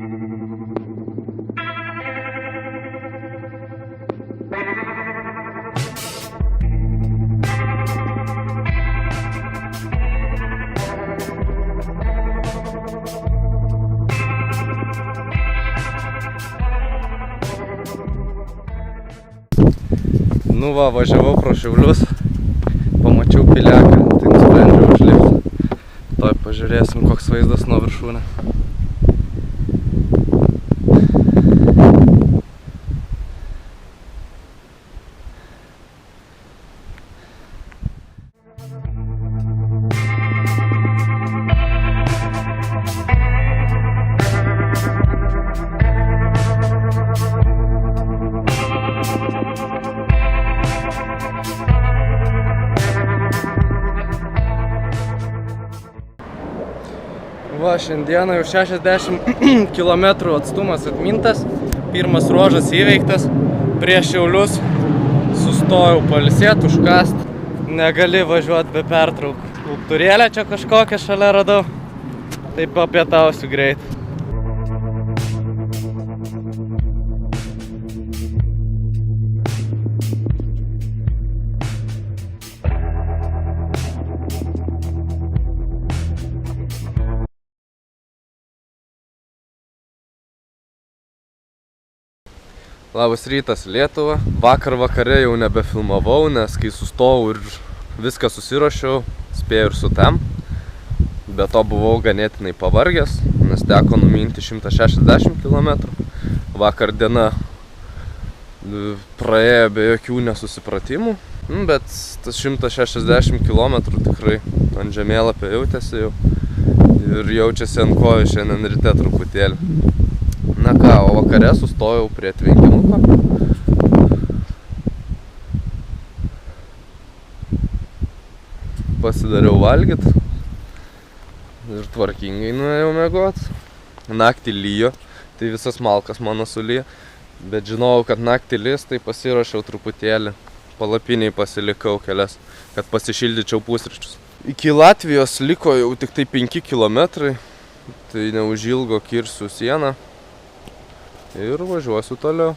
Nu va, važiavau pro Šiaulius, pamačiau piliaką, tai nusprendžiau užlipti. Toj pažiūrėsim, koks vaizdas nuo viršūnė. Va, šiandieną jau 60 km atstumas atmintas, pirmas ruožas įveiktas, prieš Šiaulius sustojau pailsėti, užkast, negali važiuoti be pertraukų. Skulptūrėlę čia kažkokią šalia radau, taip papietausiu greit. Labas rytas, Lietuva. Vakar vakare jau nebefilmavau, nes kai sustojau ir viską susiruošiau, spėjau ir su tem. Be to buvau ganėtinai pavargęs, nes teko numinti 160 km. Vakar diena praėjo be jokių nesusipratimų, bet tas 160 km tikrai ant žemėlapio jautėsi jau ir jaučiasi ant kojų šiandien ryte truputėlį. Na ką, o vakare sustojau prie tvenkinuko. Pasidariau valgyt ir tvarkingai nuėjau miegot. Naktį lyjo, tai visas malkas mano sulyjo, bet žinojau, kad naktį lis, tai pasiruošiau truputėlį. Palapiniai pasilikau kelias, kad pasišildyčiau pusryčius. Iki Latvijos liko jau tik tai 5 kilometrai, tai neužilgo kirsiu sieną. Ir važiuosiu toliau.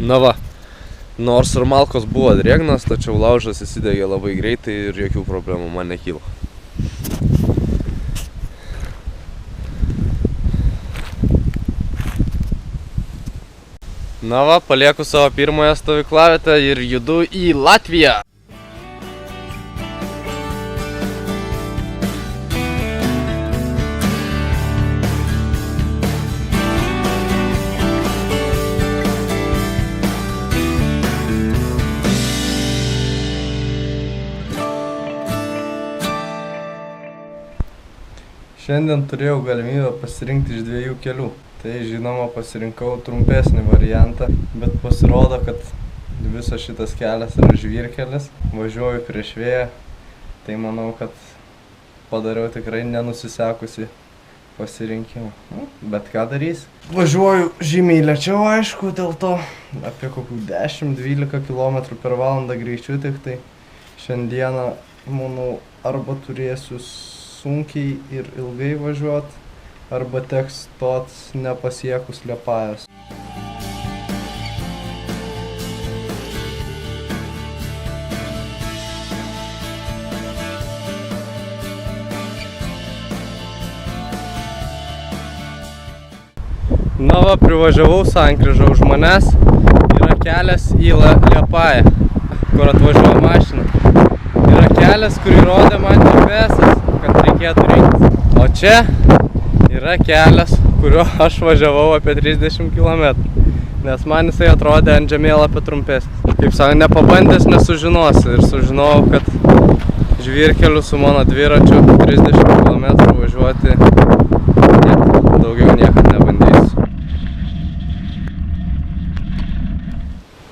Na va, nors ir malkos buvo drėgnas, tačiau laužas įsidegė labai greitai ir jokių problemų man nekylo. Na va, palieku savo pirmąją stovyklavietę ir judu į Latviją. Šiandien turėjau galimybę pasirinkti iš 2 kelių. Tai žinoma pasirinkau trumpesnį variantą, bet pasirodo, kad visas šitas kelias yra žvyrkelis. Važiuoju prieš vėją, tai manau, kad padariau tikrai nenusisekusi pasirinkimą. Bet ką darys? Važiuoju žymiai lėčiau, aišku, dėl to apie kokių 10-12 km per valandą greičiu tik tai. Šiandieną, manau, arba turėsiu sunkiai ir ilgai važiuoti, arba teks stot nepasiekus Liepājos. Na va, privažiavau sankryžą už manęs, yra kelias į Liepāją, kur atvažiuoja mašina. Yra kelias, kurį rodė man GPS-as, kad reikėtų rinktis. O čia yra kelias, kuriuo aš važiavau apie 30 km. nes man jisai atrodė ant žemėlapio trumpesnis. Kaip sako, nepabandęs nesužinosi ir sužinojau, kad žvyrkeliu su mano dviračiu 30 km važiuoti daugiau niekad nebandysiu.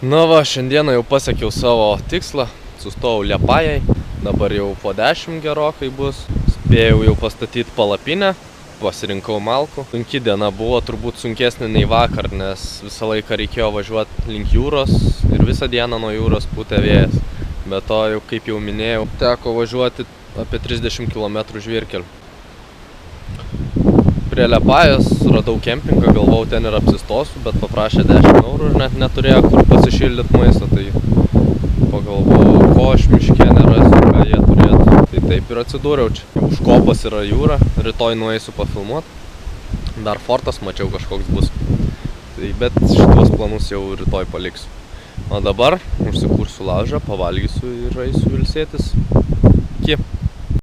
Na va, šiandieną jau pasiekiau savo tikslą, sustojau Liepajai, dabar jau po 10 gerokai bus, spėjau jau pastatyti palapinę, pasirinkau malkų. Sunki diena buvo, turbūt sunkesnė nei vakar, nes visą laiką reikėjo važiuoti link jūros ir visą dieną nuo jūros pūtė vėjas. Be to, jau, kaip jau minėjau, teko važiuoti apie 30 km žvyrkeliu. Prie Liepajos radau kempingą, galvojau ten ir apsistosiu, bet paprašė 10 eurų ir net neturėjo kur pasišildyti maisto, tai pagalvojau, ko aš miške nerasiu, ką jie turėtų. Tai taip ir atsidūriau čia. Už kopos yra jūra, rytoj nueisiu pafilmuot. Dar fortas mačiau kažkoks bus. Tai, bet šitos planus jau rytoj paliksiu. O dabar užsikursiu laužą, pavalgysiu ir eisiu ilsėtis. Iki.